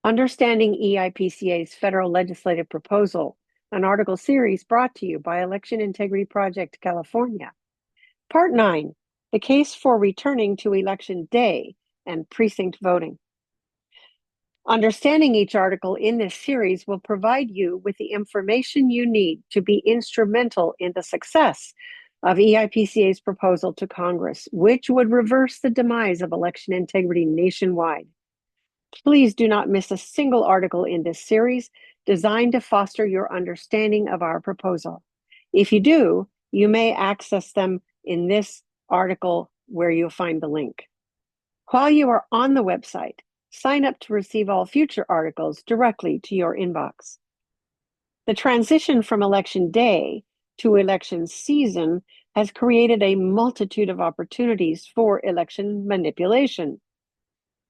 Understanding EIPCa's federal legislative proposal, an article series brought to you by Election Integrity Project California. Part 9, the case for returning to election day and precinct voting. Understanding each article in this series will provide you with the information you need to be instrumental in the success of EIPCa's proposal to Congress, which would reverse the demise of election integrity nationwide. Please do not miss a single article in this series designed to foster your understanding of our proposal. If you do, you may access them in this article where you'll find the link. While you are on the website, sign up to receive all future articles directly to your inbox. The transition from election day to election season has created a multitude of opportunities for election manipulation.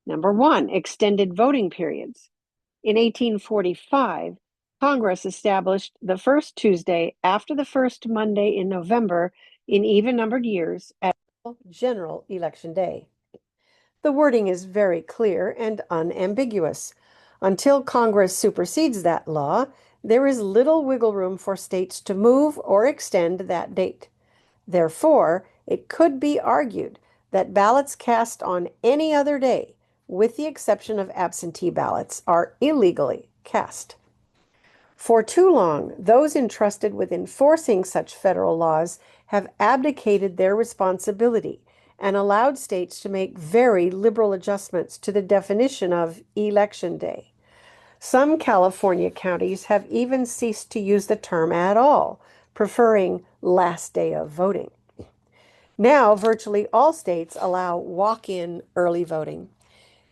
Number one, extended voting periods. In 1845, Congress established the first Tuesday after the first Monday in November in even-numbered years as General Election Day. The wording is very clear and unambiguous. Until Congress supersedes that law, there is little wiggle room for states to move or extend that date. Therefore, it could be argued that ballots cast on any other day, with the exception of absentee ballots, are illegally cast. For too long, those entrusted with enforcing such federal laws have abdicated their responsibility and allowed states to make very liberal adjustments to the definition of election day. Some California counties have even ceased to use the term at all, preferring last day of voting. Now, virtually all states allow walk-in early voting.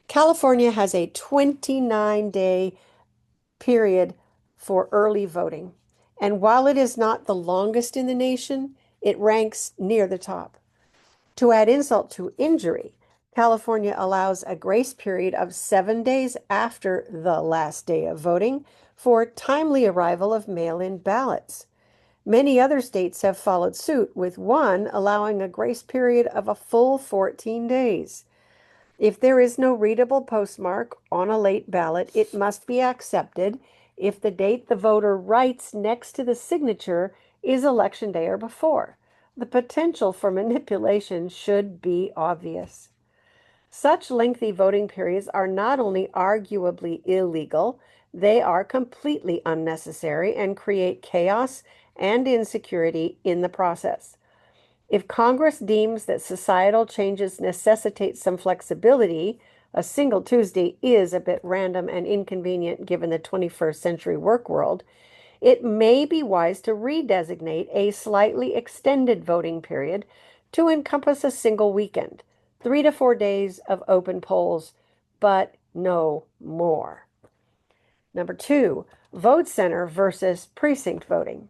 California has a 29-day period for early voting, and while it is not the longest in the nation, it ranks near the top. To add insult to injury, California allows a grace period of 7 days after the last day of voting for timely arrival of mail-in ballots. Many other states have followed suit, with one allowing a grace period of a full 14 days. If there is no readable postmark on a late ballot, it must be accepted if the date the voter writes next to the signature is Election Day or before. The potential for manipulation should be obvious. Such lengthy voting periods are not only arguably illegal, they are completely unnecessary and create chaos and insecurity in the process. If Congress deems that societal changes necessitate some flexibility, a single Tuesday is a bit random and inconvenient given the 21st century work world, it may be wise to redesignate a slightly extended voting period to encompass a single weekend, 3 to 4 days of open polls, but no more. Number 2, vote center versus precinct voting.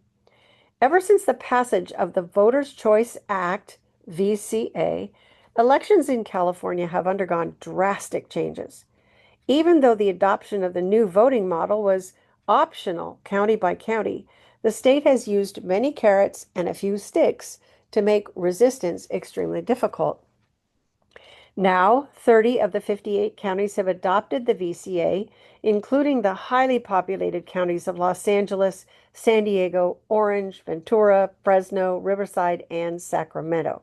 Ever since the passage of the Voters' Choice Act, VCA, elections in California have undergone drastic changes. Even though the adoption of the new voting model was optional county by county, the state has used many carrots and a few sticks to make resistance extremely difficult. Now, 30 of the 58 counties have adopted the VCA, including the highly populated counties of Los Angeles, San Diego, Orange, Ventura, Fresno, Riverside, and Sacramento.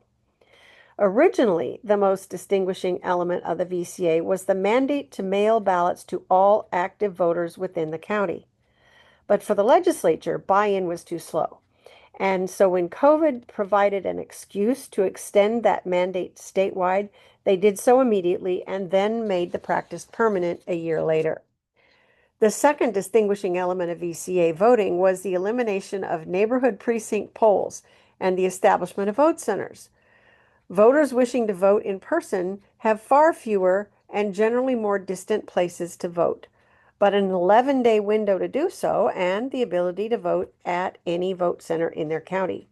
Originally, the most distinguishing element of the VCA was the mandate to mail ballots to all active voters within the county. But for the legislature, buy-in was too slow. And so when COVID provided an excuse to extend that mandate statewide, they did so immediately and then made the practice permanent a year later. The second distinguishing element of VCA voting was the elimination of neighborhood precinct polls and the establishment of vote centers. Voters wishing to vote in person have far fewer and generally more distant places to vote, but an 11-day window to do so and the ability to vote at any vote center in their county.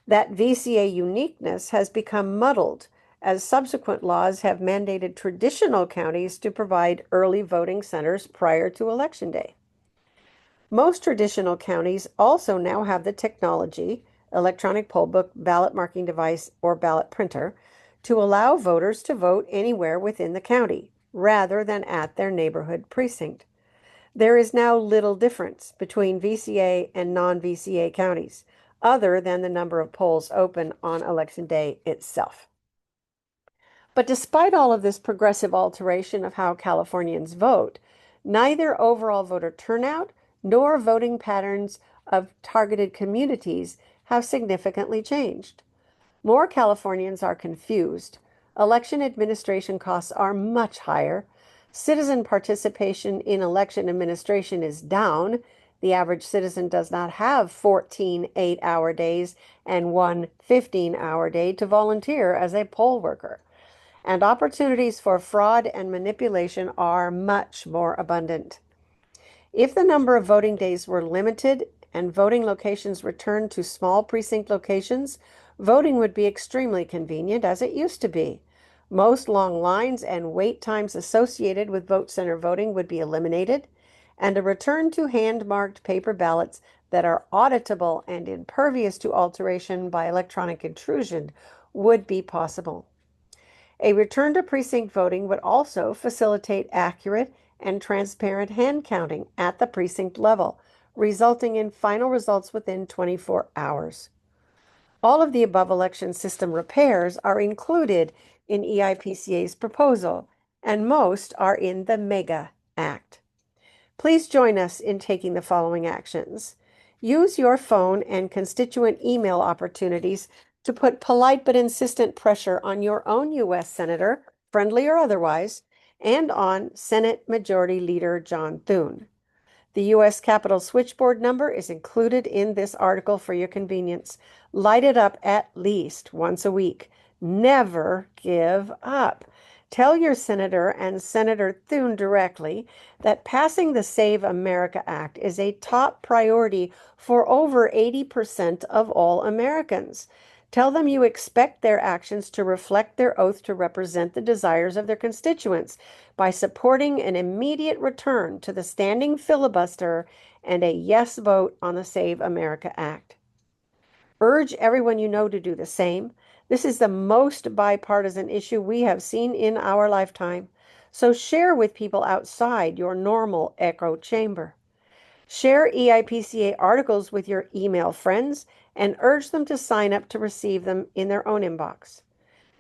That VCA uniqueness has become muddled as subsequent laws have mandated traditional counties to provide early voting centers prior to Election Day. Most traditional counties also now have the technology, electronic poll book, ballot marking device, or ballot printer, to allow voters to vote anywhere within the county. rather than at their neighborhood precinct. There is now little difference between VCA and non-VCA counties, other than the number of polls open on election day itself. But despite all of this progressive alteration of how Californians vote, neither overall voter turnout nor voting patterns of targeted communities have significantly changed. More Californians are confused. Election administration costs are much higher. Citizen participation in election administration is down. The average citizen does not have 14 8-hour days and one 15-hour day to volunteer as a poll worker. And opportunities for fraud and manipulation are much more abundant. If the number of voting days were limited and voting locations returned to small precinct locations, voting would be extremely convenient as it used to be. Most long lines and wait times associated with vote center voting would be eliminated, and a return to hand-marked paper ballots that are auditable and impervious to alteration by electronic intrusion would be possible. A return to precinct voting would also facilitate accurate and transparent hand counting at the precinct level, resulting in final results within 24 hours. All of the above election system repairs are included in EIPCa's proposal, and most are in the MEGA Act. Please join us in taking the following actions. Use your phone and constituent email opportunities to put polite but insistent pressure on your own U.S. Senator, friendly or otherwise, and on Senate Majority Leader John Thune. The U.S. Capitol switchboard number is included in this article for your convenience. Light it up at least once a week. Never give up. Tell your senator and Senator Thune directly that passing the Save America Act is a top priority for over 80% of all Americans. Tell them you expect their actions to reflect their oath to represent the desires of their constituents by supporting an immediate return to the standing filibuster and a yes vote on the Save America Act. Urge everyone you know to do the same. This is the most bipartisan issue we have seen in our lifetime. So share with people outside your normal echo chamber. Share EIPCA articles with your email friends and urge them to sign up to receive them in their own inbox.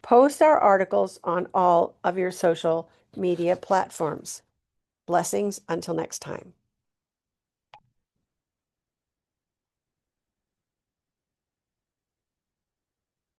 Post our articles on all of your social media platforms. Blessings until next time.